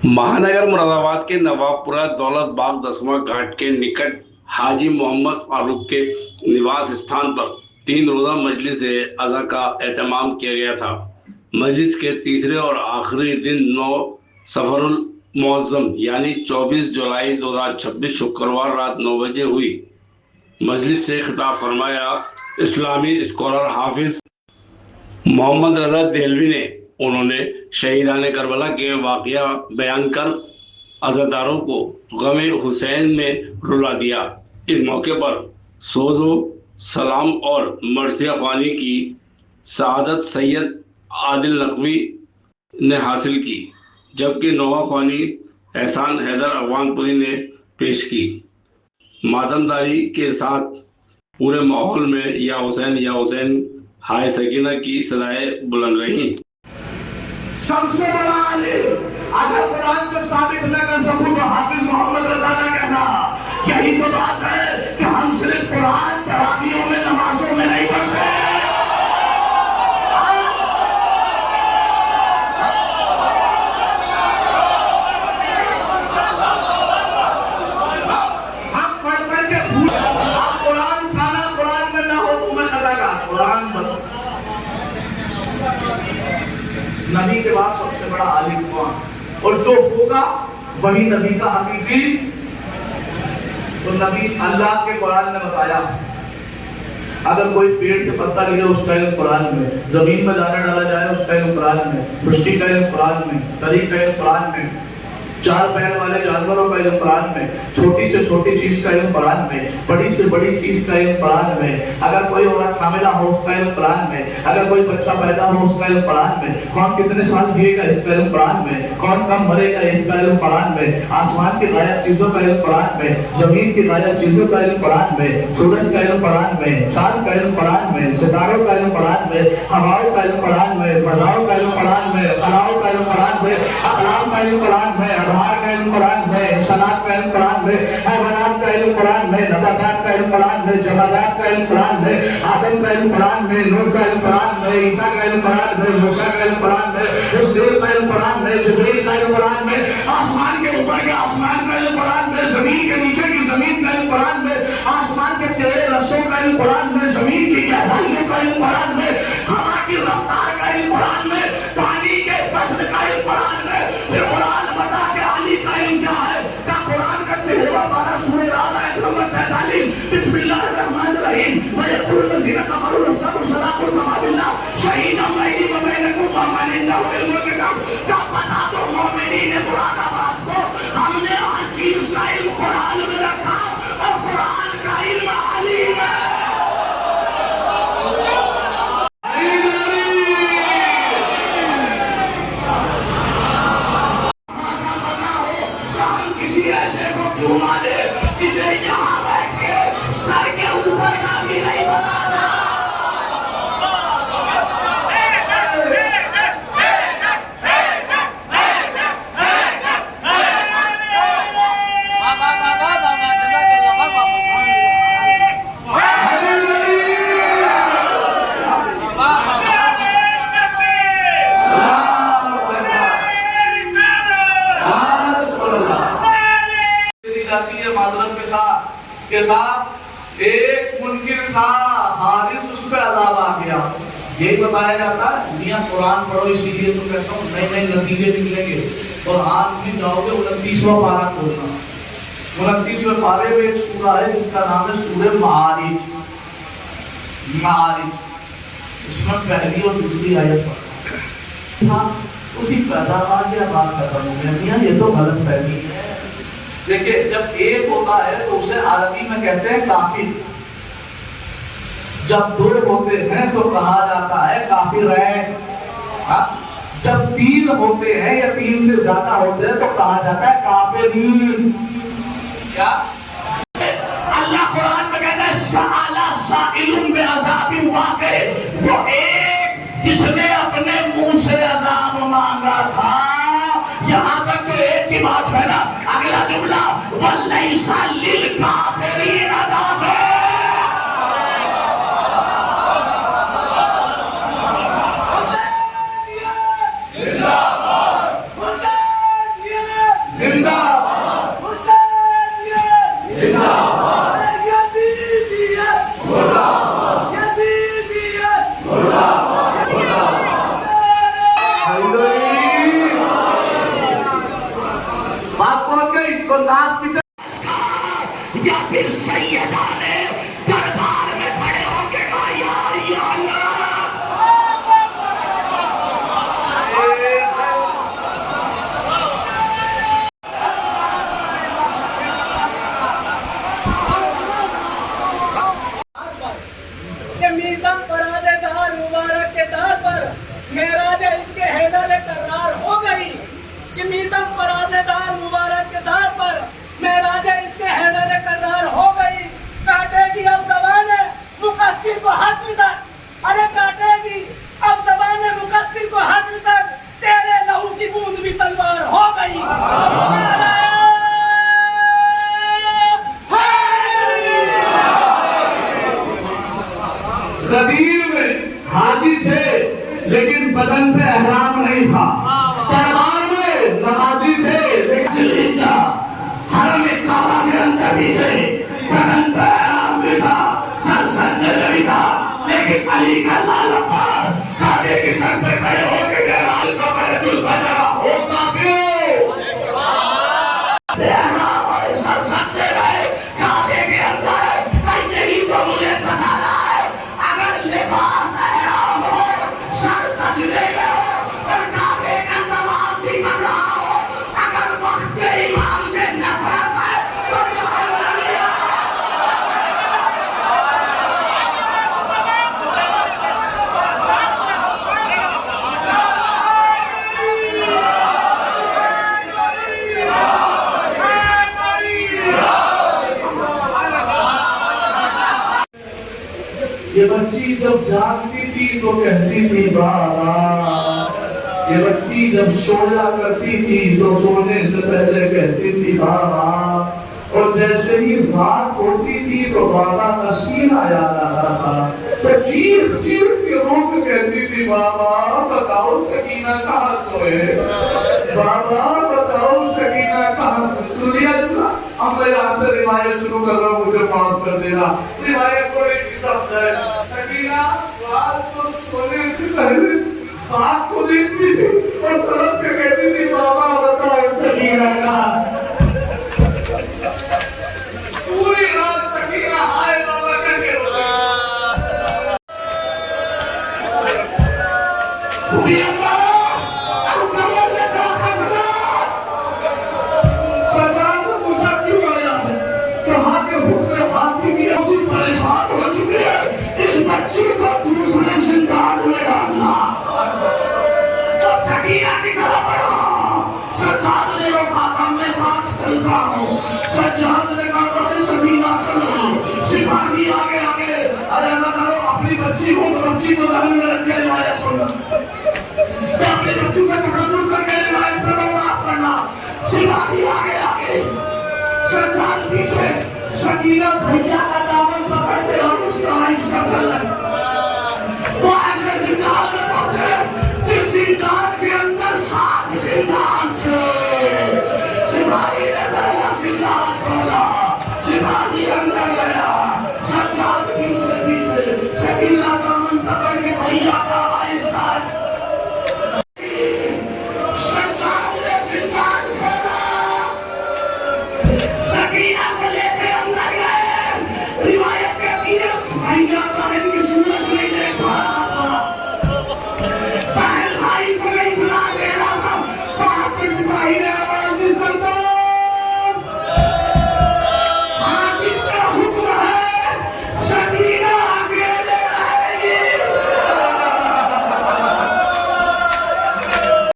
महानगर मुरादाबाद के नवाबपुरा दौलत बाग 10वां घाट के निकट हाजी मोहम्मद फारूक के निवास स्थान पर 3 रोज़ा मजलिस अज़ा का एहतमाम किया गया था। मजलिस के तीसरे और आखिरी दिन 9 सफरुल मुअज़्ज़म यानी 24 जुलाई 2026 शुक्रवार रात 9 बजे हुई। मजलिस से खिताब फरमाया इस्लामी स्कॉलर हाफिज मोहम्मद रजा देहलवी ने। उन्होंने शहीदान करबला के वाक़या बयान कर अज़ादारों को गमे हुसैन में रुला दिया। इस मौके पर सोज़ो सलाम और मरसिया ख्वानी की सआदत सैयद आदिल नकवी ने हासिल की, जबकि नोहा ख्वानी एहसान हैदर अफगानपुरी ने पेश की। मातमदारी के साथ पूरे माहौल में या हुसैन हाय सकीना की सदाएं बुलंद रहीं। सबसे बड़ा आलिम अगर कुरान जो साबित न कर सकूं तो हाफिज मोहम्मद रजा का कहना यही तो बात है कि हम सिर्फ कुरान तरावियों में नमाजों में नहीं पढ़ते। हम पढ़ के भूल कुरान खाना कुरान में ना हो तो मैं लगा कुरान बनो। नबी के बाद सबसे बड़ा आलिम कौन, और जो होगा वही नबी का हकीकी। तो नबी अल्लाह के कुरान ने बताया अगर कोई पेड़ से पत्ता गिरे उसका इल्म कुरान में, जमीन में दाना डाला जाए उसका इल्म कुरान में, पुष्टि का इल्म कुरान में, तरी का इल्म कुरान में, 4 पैर वाले जानवरों का इल्म कुरान में, छोटी से छोटी चीज का इल्म कुरान में, बड़ी से बड़ी चीज का इल्म कुरान में, अगर कोई औरत हामिला हो उसका इल्म कुरान में, अगर कोई बच्चा पैदा हो उसका इल्म कुरान में, कौन कितने साल जिएगा इसका इल्म कुरान में, कौन कब मरेगा इसका इल्म कुरान में, आसमान की गायब चीजों का इल्म कुरान में, जमीन की गायब चीजों का इल्म कुरान में, सूरज का इल्म कुरान में, चांद का इल्म कुरान में, सितारों का इल्म कुरान में, हवाओं का इल्म कुरान में, फजाओं का इल्म कुरान में, खलाओं का इल्म कुरान में, अकलाम का इल्म कुरान में, अरवाह का इल्म कुरान में, सलात का इल्म कुरान में, हैवानात का इल्म कुरान में, नबातात का इल्म कुरान में, जमादात का इल्म कुरान में, आदम का इल्म कुरान में, नूह का इल्म कुरान में, ईसा का इल्म कुरान में, मूसा का इल्म कुरान में, हुसैन का इल्म कुरान में, जिब्रील का इल्म कुरान में, आसमान के ऊपर के आसमान का इल्म कुरान में, जमीन के नीचे की जमीन का इल्म कुरान में, आसमान के तेरे रस्तों का इल्म कुरान में, जमीन की गहराइयों का इल्म कुरान में, हवा की रफ्तार का इल्म कुरान में, पानी के कष्ट का इल्म कुरान में। फिर कुरान बता के अली का इल्म क्या है का कुरान का 13वां पारा सूरह राद आयत नंबर 43 बिस्मिल्लाहिर्रहमानिर्रहीम व यक़ूलु लज़ीना कफ़रू लस्तु सलाकुल कफ़ा बिल्लाह शहीदन बैनी व बैनकुम व मन इंदहु इल्मुल किताब का बता दो मोमिनीन मुरादाबाद को हमने हर चीज का इल्म कुरान में रखा और कुरान का इल्म अली में। ऐसे को क्यों माने जिसे यहाँ बैठ के सर के ऊपर का भी नहीं बनाना। के साथ एक मुनकिर था, हारिस उस पे अज़ाब आ गया। यही बताया जाता है मियां कुरान पढ़ो इसीलिए तो कहता हूँ नए नए नतीजे निकलेंगे। और आज भी जाओगे 29वां पारा खोलना, 29वें पारे में एक सूरा है जिसका नाम है सूरह मारिज। इसमें पहली और दूसरी आयत हाँ उसी पैदावार की बात खत्म हो गया। मियां ये तो गलत फहमी है। देखिए जब एक होता है तो उसे अरबी में कहते हैं काफिर, जब 2 होते हैं तो कहा जाता है काफिर है, जब 3 होते हैं या 3 से ज्यादा होते हैं तो कहा जाता है काफिरीन। क्या अल्लाह कुरान में कहता है सअला साइलुन बिअज़ाबिन वाक़ि, वो एक जिसने अपने मुंह से अज़ाब मांगा था। यहाँ तक तो एक की बात है ना, अगला जुमला वलैसा लिल काफिरीन दाफ़िर। जिंदाबाद معراج عشق حیدر کرار ہو گئی کہ میثم فرازے دار مبارک کے دار پر معراج عشق حیدر کرار ہو گئی. کاٹے گی اب زبان مقصر کو حسر تک, ارے کاٹے گی اب زبان مقصر کو حسر تک, تیرے لہو کی بوند بھی تلوار ہو گئی. غدیر میں حاجی تھے لیکن بدن پہ احرام نہیں تھا. تہوار میں نمازی تھے لیکن حرم کعبہ کے اندر بھی تھے, بدن پہ احرام بھی تھا, سر سجدے نہیں تھا, لیکن علی کا لال عباس کعبے کے سر پہ کھڑے ہو کے جلال کو بیت الفجر ہوتا کیوں؟ بے احرام اور سر سجدے رہے کعبے کے اندر. نہیں تو مجھے بتانا ہے اگر لباس احرام ہو, سر سجدے میں ہو اور کعبے کا طواف بھی کر رہا ہو, اگر وقت امام سے نفرت ہے تو جہنم میں یہ بچی جب جاگتی تھی تو کہتی تھی بابا, یہ بچی جب سویا کرتی تھی تو سونے سے پہلے کہتی تھی بابا, اور جیسے ہی رات ہوتی تھی تو بابا کا سینہ یاد آتا تھا تو چیخ چیخ کے رو کے کہتی تھی بابا بتاؤ سکینہ کہاں سوئے, بابا بتاؤ سکینہ کہاں سوئے. سنیا جنا اب میں یہاں سے روایت شروع کر رہا ہوں, مجھے معاف کر دینا. روایت کو ایک سب ہے, سکینہ رات کو سونے سے پہلے بات کو دیکھتی تھی اور طرف کے کہتی تھی بابا بتاؤ سکینہ کہاں سوئے. پوری رات سکینہ ہائے بابا کہہ کے روتی. پوری اللہ پریشان ہو چکے ہیں, اس بچی کو دوسرے زندان میں ڈالنا. تو سکینہ کی طرح پڑھا, سجاد نے روکا تھا میں ساتھ چلتا ہوں, سجاد نے کہا کہ سکینہ چلو, سپاہی آگے آگے, ارے ایسا کرو اپنی بچی ہو تو بچی کو زمین میں رکھ کے روایت سننا, میں اپنی بچی کا تصور کر کے روایت پر معاف کرنا. سپاہی آگے آگے, سجاد پیچھے, سکینہ بھیا کا دامن پکڑتے اور اس کا آہستہ چل رہے. وہ ایسے زندان میں پہنچے جس زندان کے اندر 7 زندان تھے. سپاہی نے پہلا زندان کھولا, سپاہی اندر گیا, سجاد پیچھے پیچھے, سکینہ دامن پکڑ کے بھیا کا آہستہ سجاد نے زندان کھولا, سکینہ کو لے کے اندر گئے. روایت کہتی ہے سپاہیہ کا ان کی سورج نہیں دیکھ رہا تھا, بہن بھائی کو نہیں بلا دے رہا تھا. باہر سے سپاہی نے بڑا مسلمان, حاکم کا حکم ہے سکینہ اکیلے رہے گی.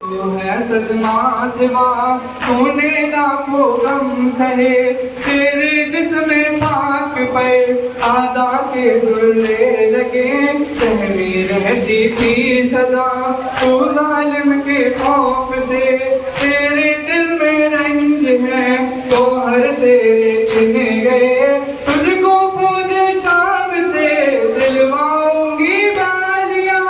تو ہے صدمہ سوا تو نے لاکھوں غم سہے, تیرے جسم پاک پہ آدھا کے دھلے لگے, سہمی رہتی تھی صدا تو ظالم کے خوف سے, تیرے دل میں رنج ہے تو ہر تیرے چھن گئے, تجھ کو فوج شام سے دلواؤں گی بالیاں,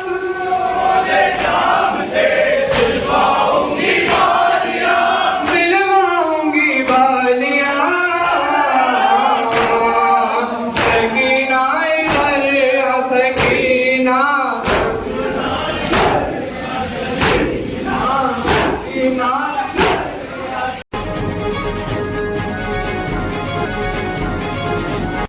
تجھ کو فوج شام سے دلواؤں گی بالیاں, دلواؤں گی بالیاں. سکینہ ادھر سکینہ, سکینہ